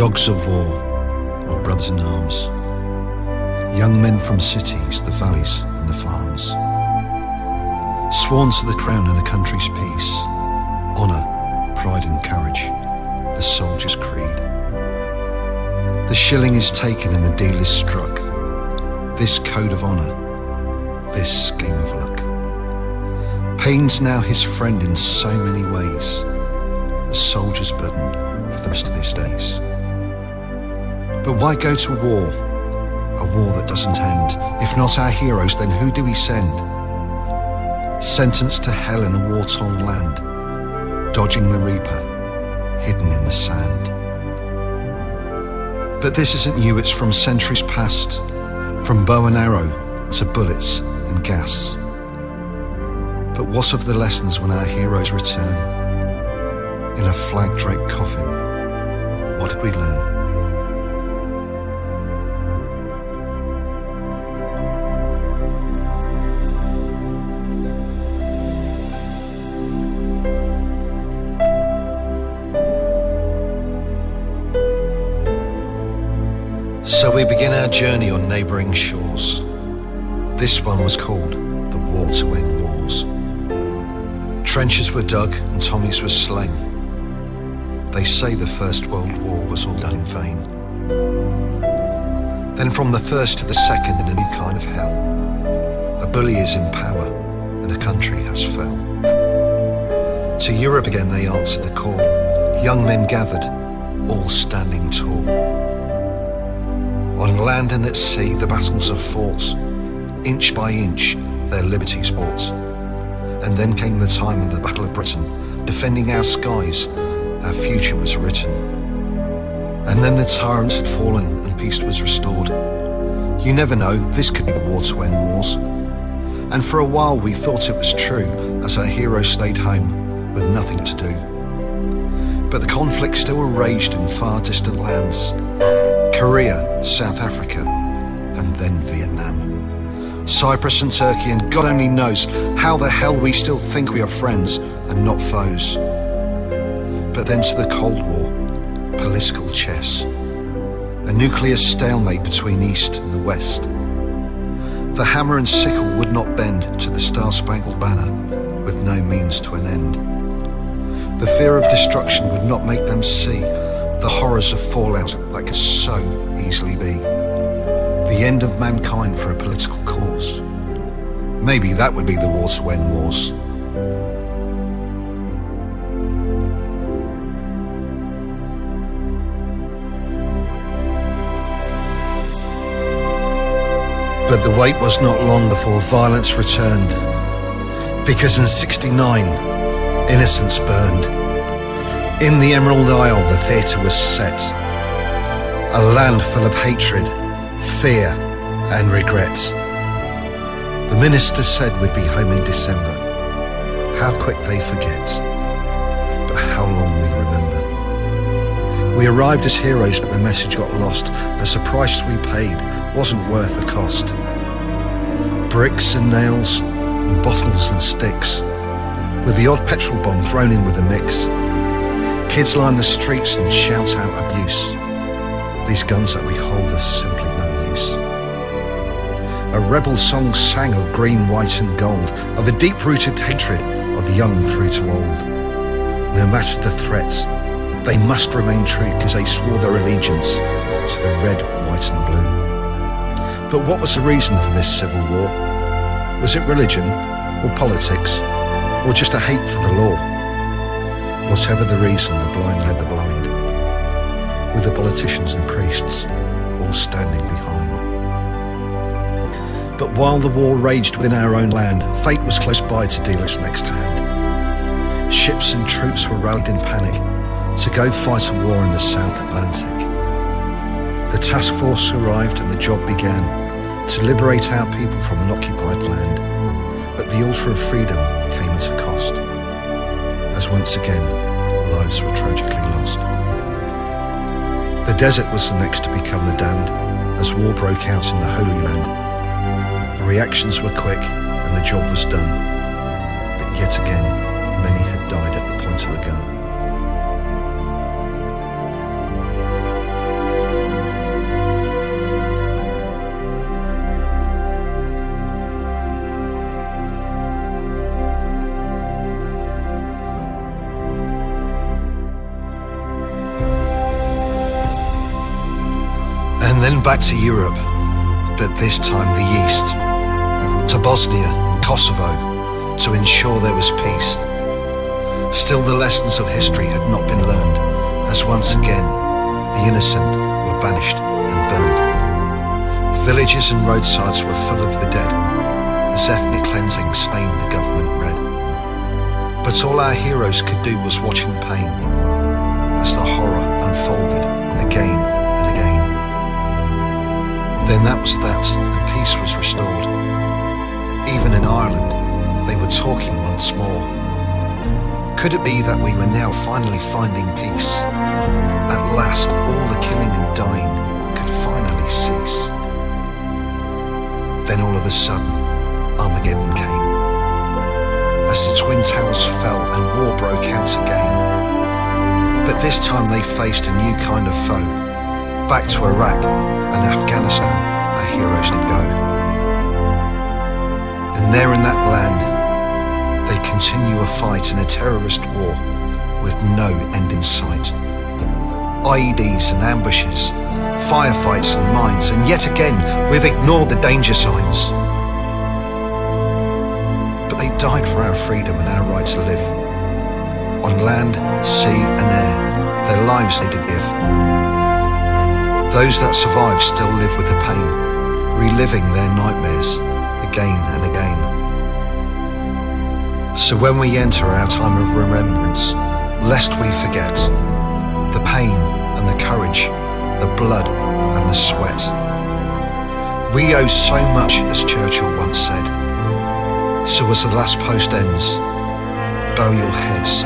Dogs of war, or brothers in arms, young men from cities, the valleys and the farms, sworn to the crown and a country's peace, honour, pride and courage, the soldier's creed. The shilling is taken and the deal is struck, this code of honour, this game of luck. Pain's now his friend in so many ways, a soldier's burden for the rest of his days. But why go to war? A war that doesn't end. If not our heroes, then who do we send? Sentenced to hell in a war-torn land, dodging the reaper, hidden in the sand. But this isn't new, it's from centuries past, from bow and arrow to bullets and gas. But what of the lessons when our heroes return? In a flag-draped coffin, what did we learn? So we begin our journey on neighbouring shores. This one was called the War to End Wars. Trenches were dug and Tommies were slain. They say the First World War was all done in vain. Then from the first to the second in a new kind of hell, a bully is in power and a country has fell. To Europe again they answered the call, young men gathered, all standing tall. On land and at sea the battles are fought, inch by inch their liberties bought. And then came the time of the Battle of Britain, defending our skies, our future was written. And then the tyrants had fallen and peace was restored. You never know, this could be the war to end wars. And for a while we thought it was true, as our heroes stayed home with nothing to do. But the conflict still raged in far distant lands, Korea, South Africa, and then Vietnam. Cyprus and Turkey, and God only knows how the hell we still think we are friends and not foes. But then to the Cold War, political chess, a nuclear stalemate between East and the West. The hammer and sickle would not bend to the Star-Spangled Banner with no means to an end. The fear of destruction would not make them see the horrors of fallout that could so easily be. The end of mankind for a political cause. Maybe that would be the war to end wars. But the wait was not long before violence returned, because in '69, innocents burned. In the Emerald Isle the theatre was set, a land full of hatred, fear and regret. The minister said we'd be home in December. How quick they forget, but how long we remember. We arrived as heroes but the message got lost, as the price we paid wasn't worth the cost. Bricks and nails, and bottles and sticks, with the odd petrol bomb thrown in with the mix. Kids line the streets and shout out abuse. These guns that we hold are simply no use. A rebel song sang of green, white and gold, of a deep-rooted hatred of young through to old. No matter the threat, they must remain true because they swore their allegiance to the red, white and blue. But what was the reason for this civil war? Was it religion or politics or just a hate for the law? Whatever the reason, the blind led the blind, with the politicians and priests all standing behind. But while the war raged within our own land, fate was close by to deal its next hand. Ships and troops were rallied in panic to go fight a war in the South Atlantic. The task force arrived and the job began to liberate our people from an occupied land. But the altar of freedom came at a cost, as once again lives were tragically lost. The desert was the next to become the damned as war broke out in the Holy Land. The reactions were quick and the job was done, but yet again many had died at the point of a gun. back to Europe, but this time the East, to Bosnia and Kosovo, to ensure there was peace. Still the lessons of history had not been learned, as once again the innocent were banished and burned. Villages and roadsides were full of the dead, as ethnic cleansing stained the government red. But all our heroes could do was watch in pain, as the horror unfolded again and again. Then that was that, and peace was restored. Even in Ireland, they were talking once more. Could it be that we were now finally finding peace? At last, all the killing and dying could finally cease. Then all of a sudden, Armageddon came. As the Twin Towers fell and war broke out again. But this time they faced a new kind of foe. Back to Iraq and Afghanistan, our heroes did go. And there in that land, they continue a fight in a terrorist war with no end in sight. IEDs and ambushes, firefights and mines, and yet again we've ignored the danger signs. But they died for our freedom and our right to live. On land, sea and air, their lives they did give. Those that survive still live with the pain, reliving their nightmares again and again. So when we enter our time of remembrance, lest we forget the pain and the courage, the blood and the sweat. We owe so much, as Churchill once said. So as the last post ends, bow your heads